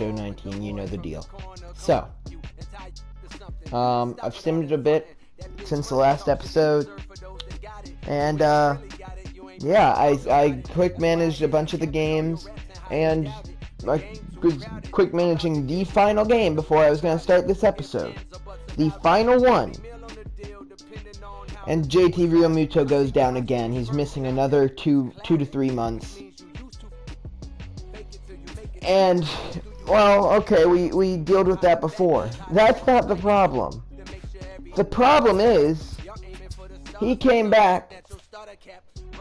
show 19, you know the deal. So, I've simmed it a bit since the last episode, and yeah, I quick managed a bunch of the games, and I was quick managing the final game before I was going to start this episode. The final one. And JT Realmuto goes down again. He's missing another two to 3 months. And, well, okay, we dealt with that before. That's not the problem. The problem is, he came back.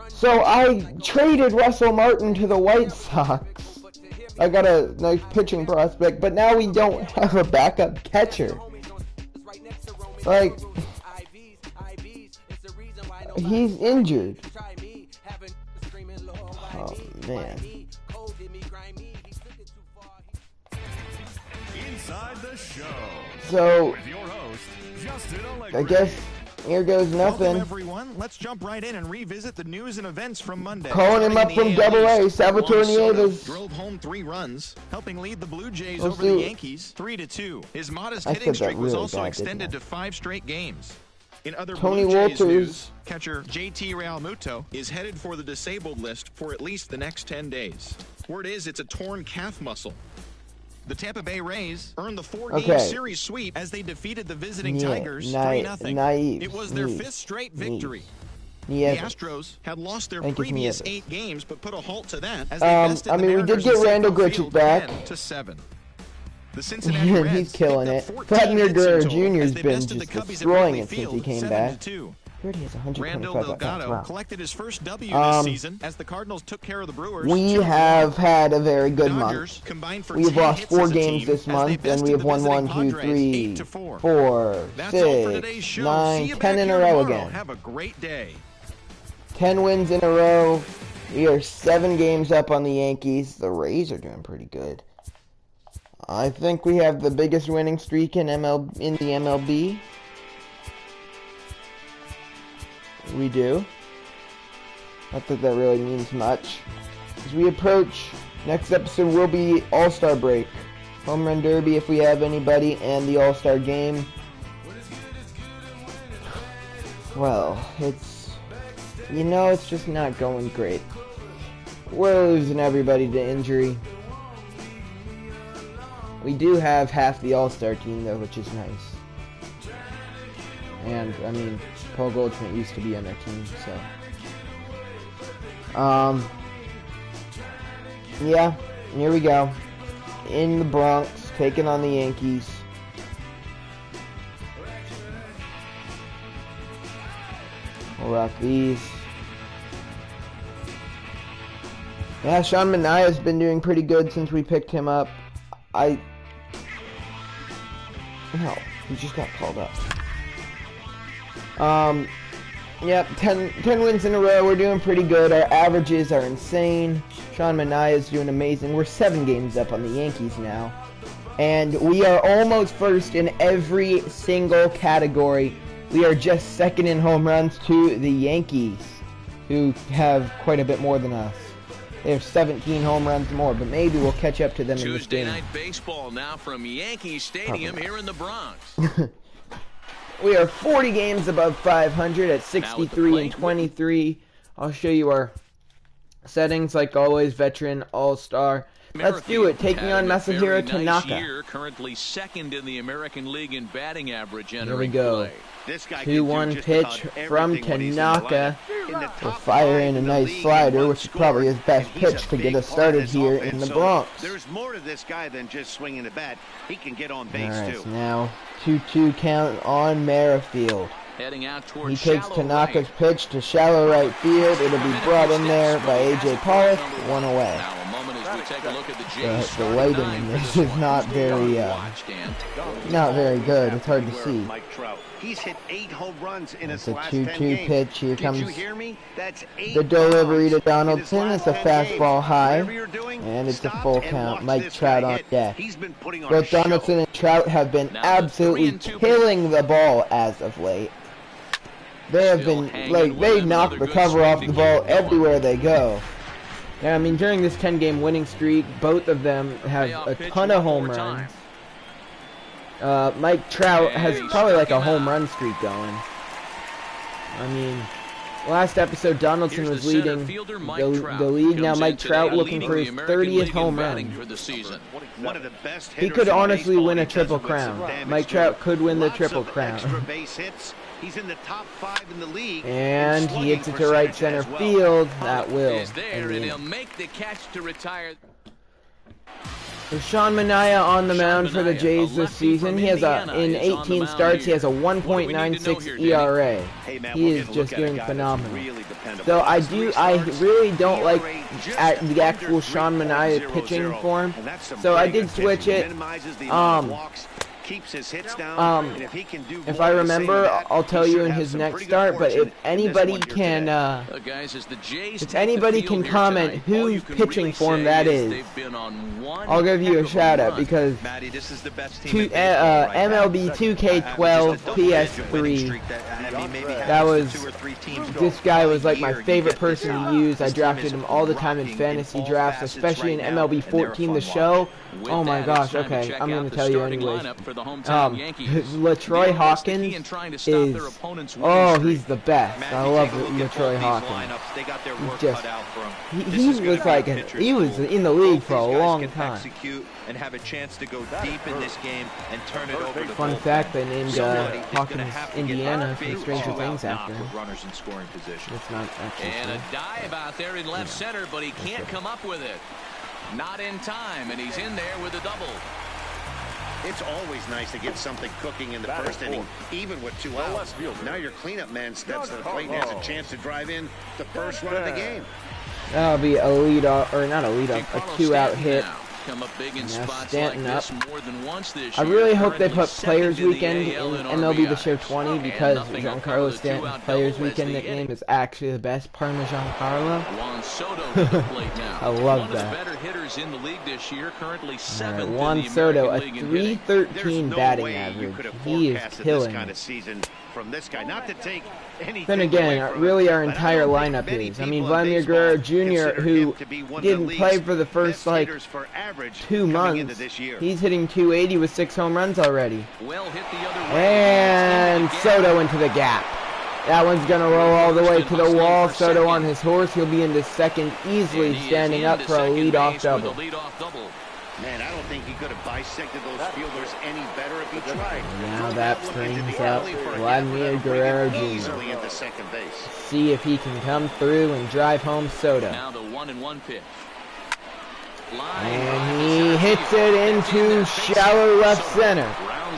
So I traded Russell Martin to the White Sox. I got a nice pitching prospect, but now we don't have a backup catcher. Like, he's injured. Oh, man. Inside the show. So, With your host, Justin I guess here goes nothing. Welcome, everyone. Let's jump right in and revisit the news and events from Monday. Calling him up from Double A, Salvatore Nieves. Drove home 3 runs, helping lead the Blue Jays over the Yankees 3-2. His modest hitting streak was also extended to 5 straight games. In other Tony Blue Jays Walters. news, catcher JT Realmuto is headed for the disabled list for at least the next 10 days. Word is it's a torn calf muscle. The Tampa Bay Rays earned the 4-game series sweep as they defeated the visiting Tigers 3-0. It was their 5th straight victory. The Astros had lost their previous 8 games, but put a halt to that as they bested the we did get Randall Grichuk back. 10-7. The Cincinnati Reds he's killing it. Vladimir Guerrero Jr. has been just destroying it since he came back. He has Randall Delgado collected his first W this season as the Cardinals took care of the Brewers. We have had a very good month. We've lost 4 games this month, and we have won 1, 2, 3, 4, 6, 9, 10 in a row again. Have a great day. 10 wins in a row. We are 7 games up on the Yankees. The Rays are doing pretty good. I think we have the biggest winning streak in the MLB. We do. Not that that really means much. As we approach, next episode will be All-Star break. Home Run Derby if we have anybody, and the All-Star game. Well, it's just not going great. We're losing everybody to injury. We do have half the All-Star team, though, which is nice. And, Paul Goldschmidt used to be on our team, so. Yeah, here we go. In the Bronx, taking on the Yankees. We'll rock these. Yeah, Sean Manaea's been doing pretty good since we picked him up. No, he just got called up. Yep, 10 wins in a row. We're doing pretty good. Our averages are insane. Sean Manaea is doing amazing. We're 7 games up on the Yankees now. And we are almost first in every single category. We are just second in home runs to the Yankees, who have quite a bit more than us. They have 17 home runs more, but maybe we'll catch up to them in this game. Tuesday night baseball now from Yankee Stadium here in the Bronx. We are 40 games above 500 at 63-23. I'll show you our settings, like always, veteran, all-star. Let's do it. Taking on Masahiro Tanaka. Currently second in the American League in batting average. Here we go. 2-1 pitch from Tanaka. We're firing a nice slider, which is probably his best pitch to get us started here in the Bronx. There's more to this guy than just swinging a bat. He can get on base too. Now 2-2 count on Merrifield. Heading out He takes Tanaka's pitch to shallow right field. It'll be brought in there by A.J. Pollock. 1 away. The lighting in this is not very good. It's hard to see. He's hit 8 home runs in his last 10 2-2 games. pitch. Here comes the delivery to Donaldson. It's a fastball high, and it's a full count. Mike Trout on deck. Both Donaldson and Trout have been absolutely killing the ball as of late. They have been, they knock the cover off the ball everywhere they go. Yeah, I mean, during this 10-game winning streak, both of them have a ton of home runs. Mike Trout has probably like a home run streak going. I mean, last episode Donaldson was leading the league. Now Mike Trout looking for his 30th home run. He could honestly win a triple crown. Mike Trout could win the triple crown. He's in the top 5 in the league. And he hits it to right center field. That will. And he'll make the catch to retire. Sean Manaea on the mound for the Jays this season. He has in 18 starts, he has a 1.96 ERA. He is just doing phenomenal. So I really don't like the actual Sean Manaea pitching form. So I did switch it. Keeps his hits down, and if he can do if I remember, I'll tell you in his next start. But if anybody can, comment whose pitching form that is, I'll give you a shout out because MLB 2K12 PS3. That was this guy was like my favorite person to use. I drafted him all the time in fantasy drafts, especially in MLB 14 the show. Oh my gosh, okay, I'm going to tell you anyways. LaTroy Hawkins is, oh, he's the best. I love LaTroy Hawkins. He was like, he was in the league for a long time. And have a chance to go deep in this game and turn it over. Fun fact, they named Hawkins, Indiana for Stranger Things after him. Runners in scoring position. It's not actually and a dive out there in left center, but he can't come up with it. Not in time, and he's in there with a double. It's always nice to get something cooking in the first inning, even with 2 outs. Now your cleanup man steps to the plate and has a chance to drive in the first run of the game. That'll be a lead off, or not a lead off, a 2-out hit. Come up big in Now spots Stanton like up. this more than once this I year. really hope they Currently put Players second in the Weekend AL in in MLB The RBIs. Show 20 And because nothing on Giancarlo Carlos Stanton's two-out Players double as Weekend the nickname eighth. is actually the best, Parmesan Carlo. Juan Soto to the plate now. I love One that. of the better hitters in the league this year, currently All seventh right, Juan in the Soto, a American League in hitting. 313 no batting way you average. could have He is forecasted killing this kind it. of season from this guy. Not to take anything Then again, away from really him, our but I entire don't think lineup many is. I mean, people in Vladimir baseball Guerrero Jr., consider who him to be one of didn't the play league's for the first, best like, hitters for average 2 coming into months. this year. He's hitting 280 with 6 home runs already. Well hit the other way. And Soto into the gap. That one's going to roll all the way to the wall. Soto on his horse. He'll be into second easily, standing up for a leadoff double. Man, I don't think he could have bisected those fielders any better if he tried. Now that brings up Vladimir Guerrero Easily Jr. into second base. See if he can come through and drive home Soto. Now the 1-1 pitch. And he hits it into shallow left center.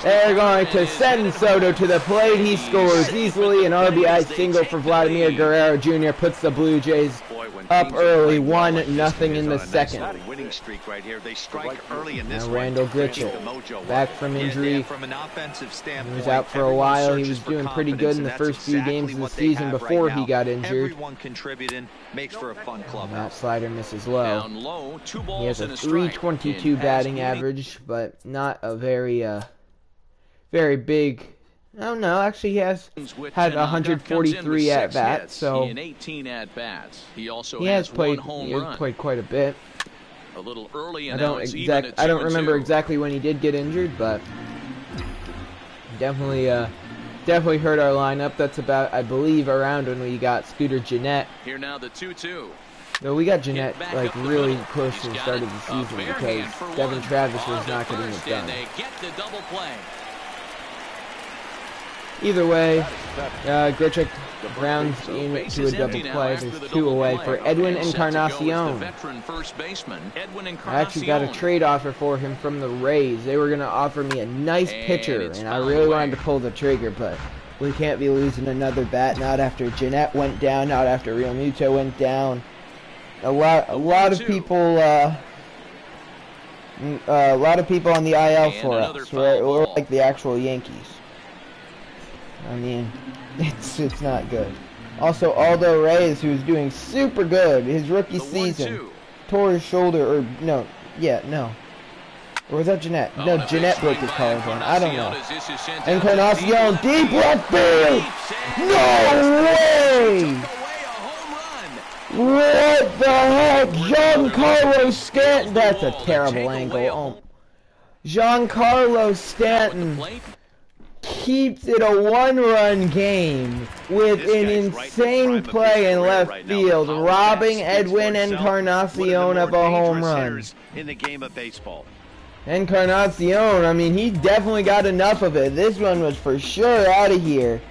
They're going to send Soto to the plate. He scores easily. An RBI single for Vladimir Guerrero Jr. puts the Blue Jays up early, 1-0 in the second. Winning streak right here. They strike early in this Now Randall Grichuk, back from injury. From an offensive standpoint, He was out for a while. He was doing pretty good in the first few games of the season before he got injured. Everyone contributing makes for a fun club. That slider misses low. Down low, 2 balls He has a and a strike. 322 batting average, but not a very big. Oh no, actually he has had 143 at bats, so in 18 at bats. He also he has played. one home He has run. played quite a bit. A little early, I and don't now it's even at I don't 2-2. remember exactly when he did get injured, but definitely hurt our lineup. That's about, I believe, around when we got Scooter Jeanette. Here now the 2-2. No, we got Jeanette like really close to the start of the season because Devin Travis was not getting it done. They get the double play. Either way, Grichuk rounds into a double play. There's 2 away for Edwin Encarnacion. I actually got a trade offer for him from the Rays. They were going to offer me a nice pitcher, and I really wanted to pull the trigger, but we can't be losing another bat. Not after Jeanette went down, not after Real Muto went down. A lot of people, a lot of people on the IL for us. We're like the actual Yankees. I mean, it's not good. Also, Aldo Reyes, who's doing super good his rookie season, tore his shoulder, or no. Or was that Jeanette? No, Jeanette broke his collarbone. I don't know. Encarnacion, deep left field! No way! What the heck? Giancarlo Stanton. That's a terrible angle. Oh. Giancarlo Stanton keeps it a one-run game with an insane play in left field, robbing Edwin Encarnacion of a home run. In the game of baseball. Encarnacion, I mean, he definitely got enough of it. This one was for sure out of here.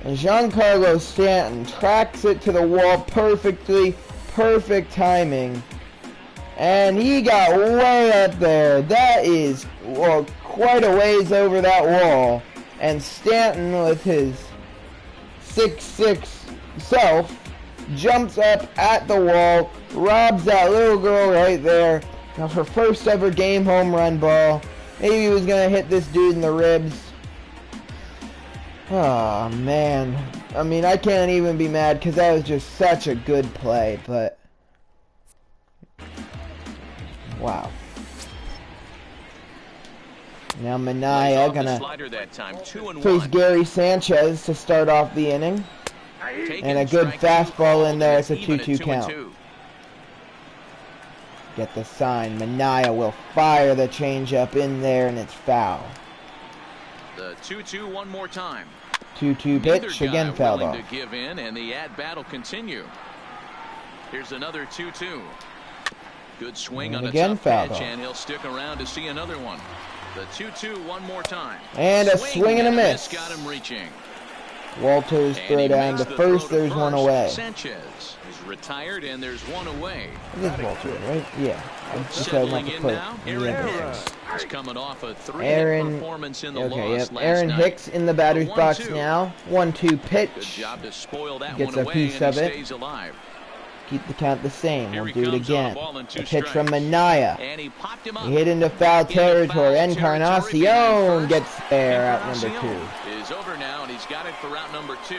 And Giancarlo Stanton tracks it to the wall perfectly, perfect timing. And he got way up there. That is, well, quite a ways over that wall. And Stanton, with his 6'6" self, jumps up at the wall, robs that little girl right there of her first ever game home run ball. Maybe he was going to hit this dude in the ribs. Oh, man. I mean, I can't even be mad because that was just such a good play, but... wow. Now Minaya gonna face Gary Sanchez to start off the inning. And a good fastball in there. It's a 2-2 count. Get the sign. Minaya will fire the changeup in there, and it's foul. The 2-2 one more time. 2-2 pitch, again fouled off. To give in, and the at-bat will continue. Here's another 2-2. Good swing on a tough pitch, and he'll stick around to see another one. The 2-2 one more time. And a swing and a miss. Got him reaching. Walters throw down to first. There's one away. Sanchez is retired, and there's one away. This is Walters, right? Yeah. Settling in now, Aaron Hicks. He's coming off a 3-hit performance in the loss last Aaron night. Hicks in the batter's box now. 1-2 pitch. Good job to spoil that Gets one a away, piece and of he it. stays alive. Keep the count the same. Here We'll he do it comes on again. a ball and 2 A pitch from strikes. Minaya. And he popped him up. He hit into foul territory. Encarnacion gets there at number 2. Is over now, and he's got it for out number 2.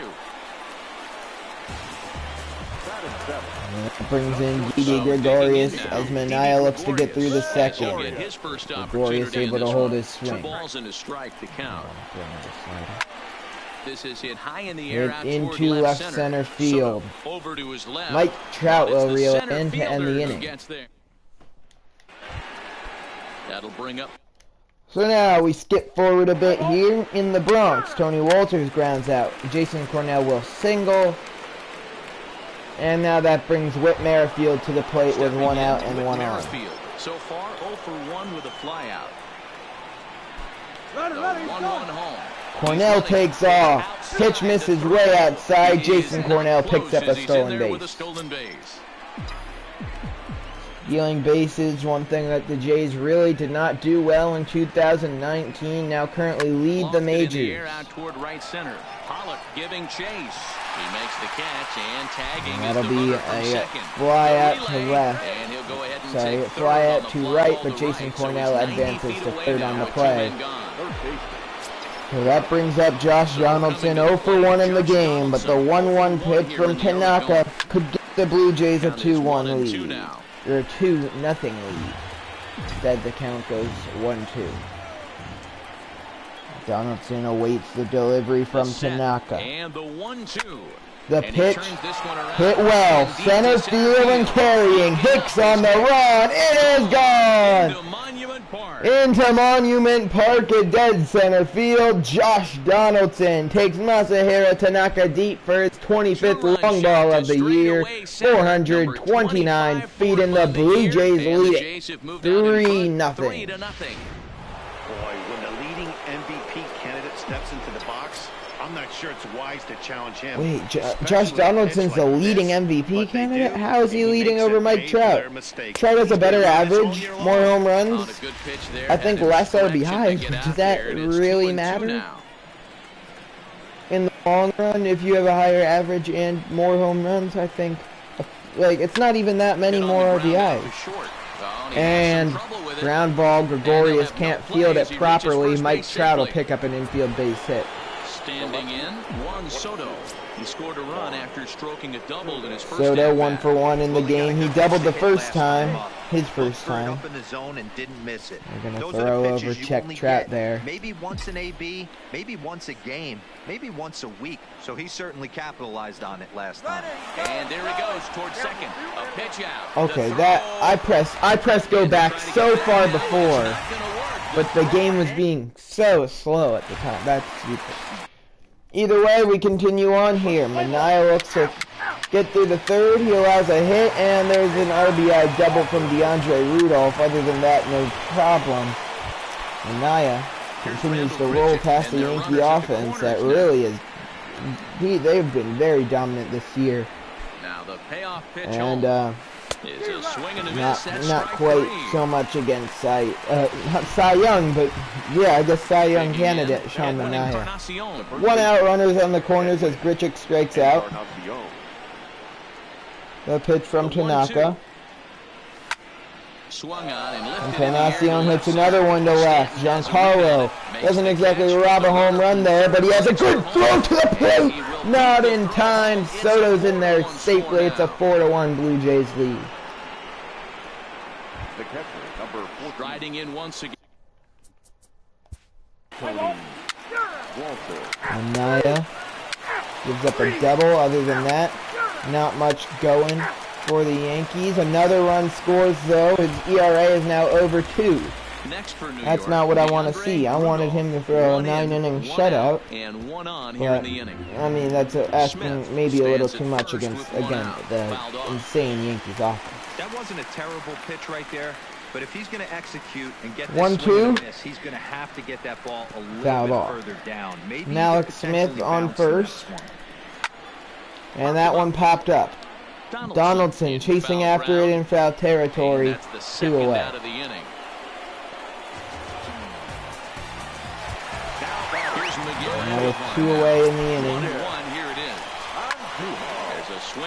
That brings in Didi Gregorius as Minaya looks to get through the second. Gregorius able to hold his swing. 2 balls and a strike to count. This is hit high in the air Hit out into toward left center field. Over to his left. Mike Trout It's will the reel it center in to end fielder the who inning. gets there. That'll bring up. So now we skip forward a bit here in the Bronx. Tony Walters grounds out. Jason Cornell will single. And now that brings Whit Merrifield to the plate with 1 out and 1 on. So far, 0 for 1 with a flyout. The 1-1 home. Cornell takes off. Pitch misses way outside. Jason Cornell picks up a stolen base. Stealing bases, one thing that the Jays really did not do well in 2019. Now currently lead the majors. Out toward right center. Pollock giving chase. He makes the catch and tagging. And that'll be a fly out to left. And he'll go ahead and Sorry, take fly third out on to the right, ball but to Jason right, so Cornell he's 90 advances feet to away third on now the with play. 2 men gone. So that brings up Josh Donaldson 0 for 1 in the game, but the 1-1 pitch from Tanaka could get the Blue Jays a 2-1 lead. Or a 2-0 lead. Instead, the count goes 1-2. Donaldson awaits the delivery from Tanaka. And the 1-2. The pitch hit well. Center field and carrying. Hicks on the run. It is gone. Into Monument Park at dead center field. Josh Donaldson takes Masahiro Tanaka deep for his 25th long ball of the year. 429 feet, and the Blue Jays lead it 3-0. Boy, when the leading MVP candidate steps into the box, I'm not sure it's wise to challenge him. Wait, Josh Donaldson's the leading MVP candidate? How is he leading over Mike Trout? Trout has a better average, more home runs. I think less RBIs, but does that really matter? In the long run, if you have a higher average and more home runs, I think, like, it's not even that many more RBIs. And ground ball, Gregorius can't field it properly. Mike Trout will pick up an infield base hit. Standing in, Juan Soto. He scored a run after stroking a double in his first Soto 1 for 1 in the game. He doubled the first time. His first time. Up in the zone and didn't miss it. We're gonna throw over check Trout there. Maybe once an AB, maybe once a game, maybe once a week. So he certainly capitalized on it last time. And there he goes towards second. A pitch out. Okay, that I pressed go back so far before, but the game was being so slow at the time. That's stupid. Either way, we continue on here. Manaea looks to get through the third. He allows a hit, and there's an RBI double from DeAndre Rudolph. Other than that, no problem. Manaea continues to roll past the Yankee offense that really is. They've been very dominant this year. Now the payoff pitch and is a swing and a miss. Not quite so much against not Cy Young, but yeah, I guess Cy Young candidate Sean Manaea. 1 out, runners on the corners as Grichuk strikes out. The pitch from Tanaka. Swung on and Encarnacion hits another one to left. Giancarlo doesn't exactly rob a home run there, but he has a good throw to the plate. Not in time. Soto's in there safely. It's a 4-1 Blue Jays lead. The catcher, number 4. Riding in once again. Manaea gives up a double. Other than that, not much going for the Yankees. Another run scores, though. His ERA is now over 2. Next for New That's York, not what I want to see. I wanted him to throw a 9-inning shutout. And 1 on here in the inning. I mean, that's asking maybe a little too much against, again, the insane Yankees offense. That wasn't a terrible pitch right there, but if he's going to execute and get this 1-2, miss, he's going to have to get that ball a little foul bit ball. further down. Maybe Alex Smith on first, and that one popped up. Donaldson chasing after it in foul territory. 2 away. Now with 2 away in the inning.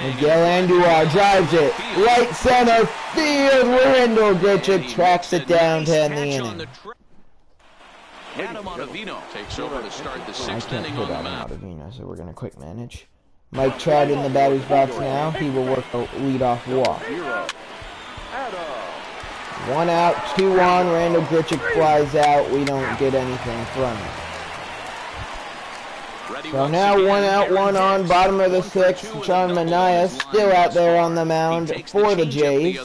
Miguel Andujar drives it right center field. Randall Grichuk tracks it down to end the inning. Adam Ottavino takes over to start the 6th inning on the mound. Ottavino, so we're gonna quick manage. Mike Trout in the batter's box now. He will work a leadoff walk. 1 out, 2 on. Randall Grichuk flies out. We don't get anything from it. So now 1 out, 1 on. Bottom of the 6th. Sean Manaea still out there on the mound for the Jays.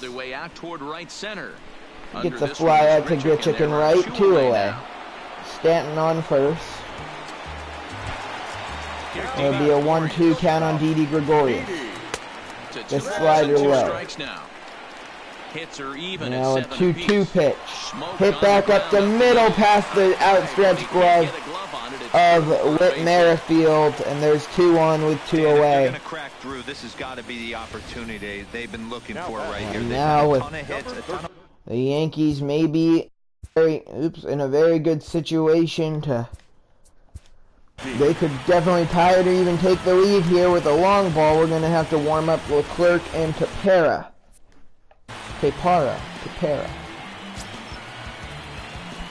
Gets a fly out to Grichuk and right. 2 away. Stanton on first. There'll be a 1-2 count on Didi Gregorius. The slider low. Now a 2-2 pitch. Hit back up the middle past the outstretched glove of Whit Merrifield, and there's 2 on with 2 away. This has got to be the opportunity they've been looking for right here. Now with the Yankees may be in a very good situation to. They could definitely tie it or even take the lead here with a long ball. We're going to have to warm up Leclerc and Tepera. Tepera.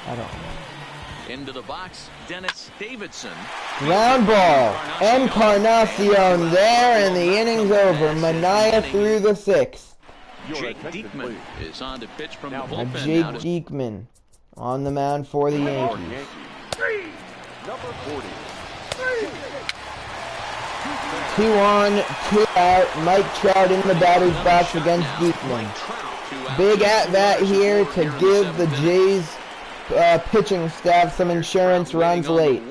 I don't know. Into the box, Dennis Davidson. Ground ball. Encarnacion there, and the inning's over. Manaea through the 6th. Jake Diekman is on to pitch from the bullpen. Jake Diekman on the mound for the Yankees. Number 40. 2 on, 2 out. Mike Trout in the batter's box against Diekman. Big at-bat here to give the Jays pitching staff some insurance runs late.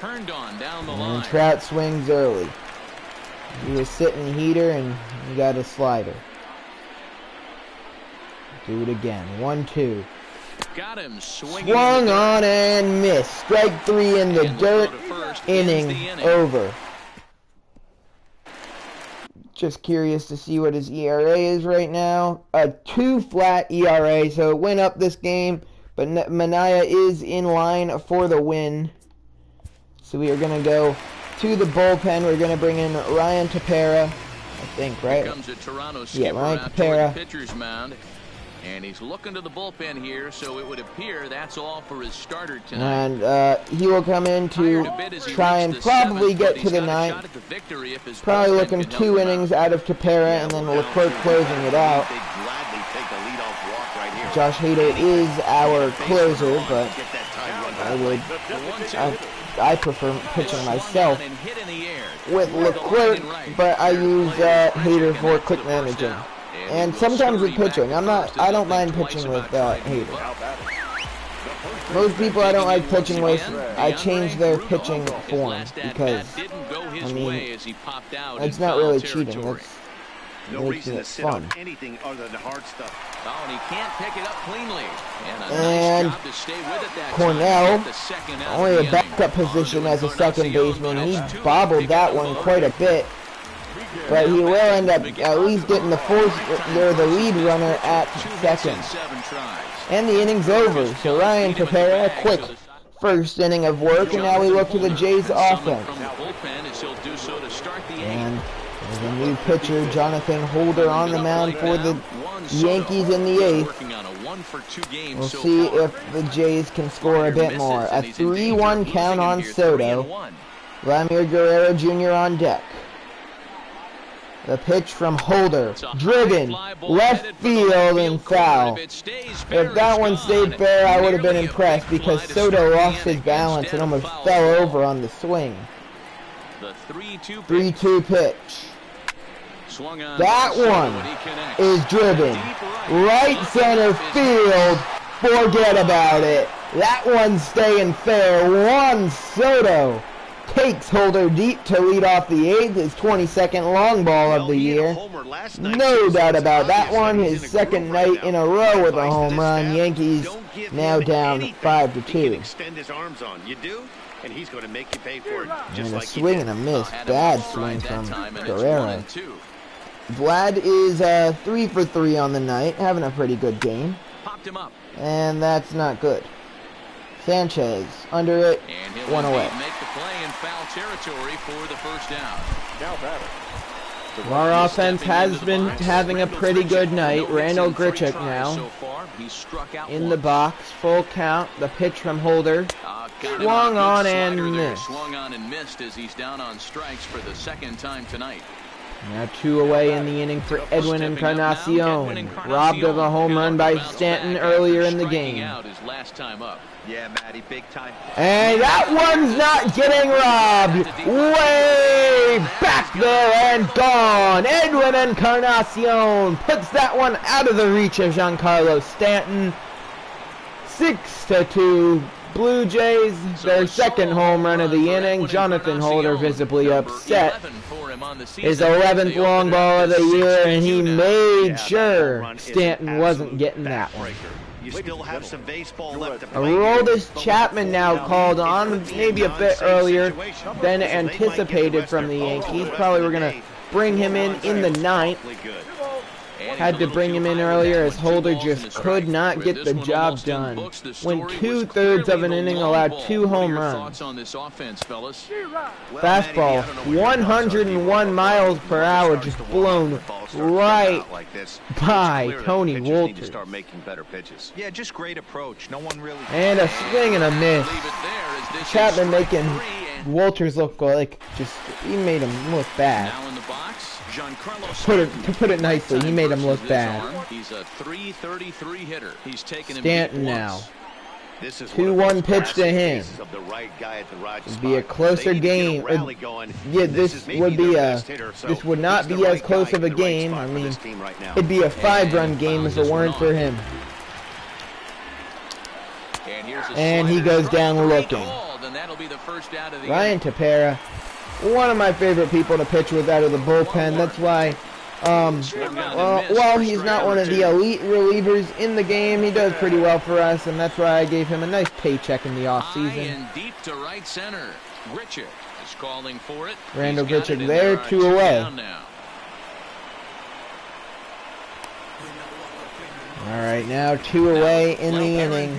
And Trout swings early. He was sitting heater and he got a slider. Do it again. 1-2. Got him swung on and missed. Strike 3 in the dirt. Inning over. Just curious to see what his ERA is right now. A 2 flat ERA, so it went up this game, but Manaea is in line for the win. So we are going to go to the bullpen. We're going to bring in Ryan Tepera, I think, right? Here comes a Toronto yeah, Ryan Tepera. And he's looking to the bullpen here, so it would appear that's all for his starter tonight. And he will come in to try and probably get to the ninth. Probably looking 2 innings out of Tepera, and then Leclerc closing it out. Josh Hader is our closer, but I prefer pitching myself with Leclerc, but I use Hader for quick managing. And sometimes with pitching, I don't mind pitching with Hader. Most people I don't like pitching with, I change their pitching form because, I mean, it's not really cheating. That's makes it fun. Anything other than hard stuff. Oh, and he can't pick it up cleanly. And nice job to stay with it that Cornell, only a backup position as a second baseman. He bobbled that one quite a bit. But he will end up at least getting the lead runner at second. And the inning's over. So Ryan Tepera, a quick first inning of work, and now we look to the Jays offense. And there's a new pitcher, Jonathan Holder, on the mound for the Yankees in the 8th. We'll see if the Jays can score a bit more. A 3-1 count on Soto. Vladimir Guerrero Jr. on deck. The pitch from Holder, driven, left field and foul. If that one stayed fair, I would have been impressed because Soto lost his balance and almost fell over on the swing. The 3-2 pitch. That one is driven. Right center field. Forget about it. That one's staying fair. Juan Soto takes Holder deep to lead off the 8th, his 22nd long ball of the year. No doubt about that one. His second night in a row with a home run. Yankees now down 5-2. And he's going to make you pay for it. And a swing and a miss. Bad swing from Guerrero. Vlad is 3 for 3 on the night, having a pretty good game. And that's not good. Sanchez under it, one away. Make the play in foul territory for the first down. Our offense has been having a pretty good night. Randall Grichuk now in the box, full count. The pitch from Holder. Swung on and missed. Swung on and missed as he's down on strikes for the second time tonight. Now 2 away in the inning for Edwin Encarnacion. Robbed of a home run by Stanton earlier in the game. Yeah, Matty, big time. And that one's not getting robbed. Way back there and gone. Edwin Encarnacion puts that one out of the reach of Giancarlo Stanton. 6-2. Blue Jays, their second home run of the inning. Jonathan Holder visibly upset. His 11th long ball of the year, and he made sure Stanton wasn't getting that one. You still have some baseball left to play. Aroldis Chapman now called on, maybe a bit earlier than anticipated from the Yankees. Probably were going to bring him in the 9th. Had to bring him in earlier as Holder just could not get the job done. Went 2/3 of an inning, allowed 2 home runs. Fastball, 101 miles per hour, just blown right by Tony Wolters. Yeah, just great approach. No one really. And a swing and a miss. Chapman making Wolters look like he made him look bad. To put it nicely, he made him look bad. He's a .333 hitter. He's taken him Stanton now. 2-1 pitch to him. It'd be a closer game. Yeah, this would not be as close of a game. I mean, it'd be a 5-run game if it weren't for him. And he goes down looking. Ryan Tepera, one of my favorite people to pitch with out of the bullpen. That's why, while he's not one of the elite relievers in the game, he does pretty well for us, and that's why I gave him a nice paycheck in the offseason. Deep to right center. Grichuk is calling for it. Randall Grichuk there, 2 away. All right, now 2 away in the inning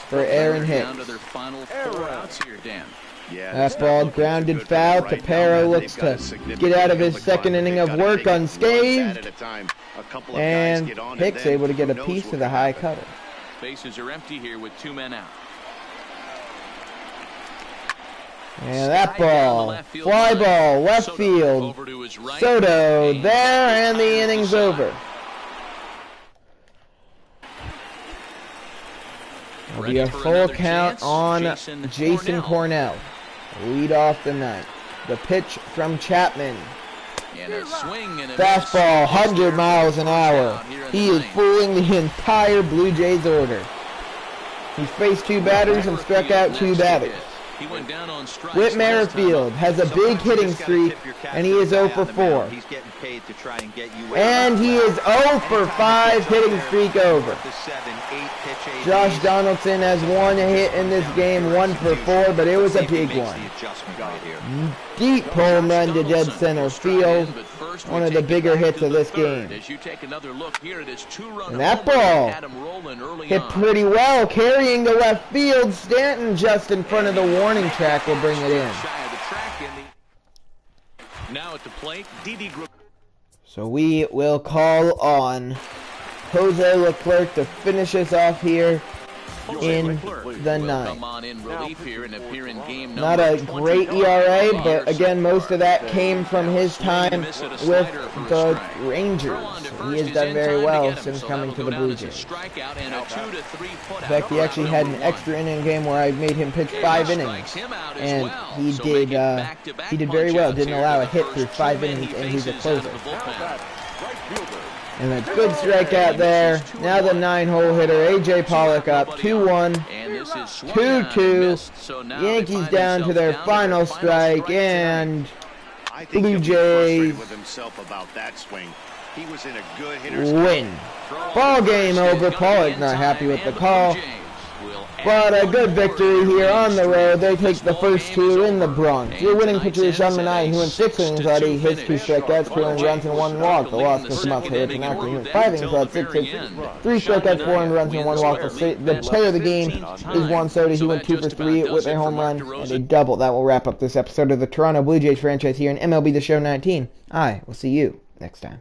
for Aaron Hicks. Down to their final 4 outs here, Dan. Yeah, that ball grounded foul. Capero looks to get out of his second inning of work unscathed. And Hicks able to get a piece of the high cutter. Bases are empty here with 2 men out. And that ball, fly ball, left field. Soto there, and the inning's over. It'll be a full count on Jason Cornell. Lead off the ninth. The pitch from Chapman. Fastball, 100 miles an hour. He is fooling the entire Blue Jays order. He's faced 2 batters and struck out 2 batters. Whit Merrifield has a big hitting streak, and he is 0 for 4. And he is 0 for 5, hitting streak over. Josh Donaldson has 1 hit in this game, 1 for 4, but it was a big one. Deep home run to dead center field. One of the bigger hits of this game. And that ball hit pretty well, carrying to left field. Stanton just in front of the warning track will bring it in. Now at the plate, So we will call on Jose Leclerc to finish us off here in the ninth. Not a great ERA, but again, most of that came from his time with the Rangers. He has done very well since coming to the Blue Jays. In fact, he actually had an extra inning game where I made him pitch 5 innings, and he did very well. Didn't allow a hit through 5 innings, and he's a closer. And a good strikeout there. Now the 9-hole hitter, A.J. Pollock up 2-1, 2-2. Yankees down to their final strike, and Blue Jays win. Ball game over. Pollock not happy with the call. But a good victory here on the road. They take the first 2 in the Bronx. Your winning pitcher is Sean Manaea, who went 6 innings already. His 2 strikeouts, 2 earned runs, and 1 walk. The loss was Tomas Tanaka, who went 5 innings, had 6 hits, 3 strikeouts, 4 earned runs, and 1 walk. The player of the game is Juan Soto. He went 2 for 3 with a home run and a double. That will wrap up this episode of the Toronto Blue Jays franchise here in MLB The Show 19. I will see you next time.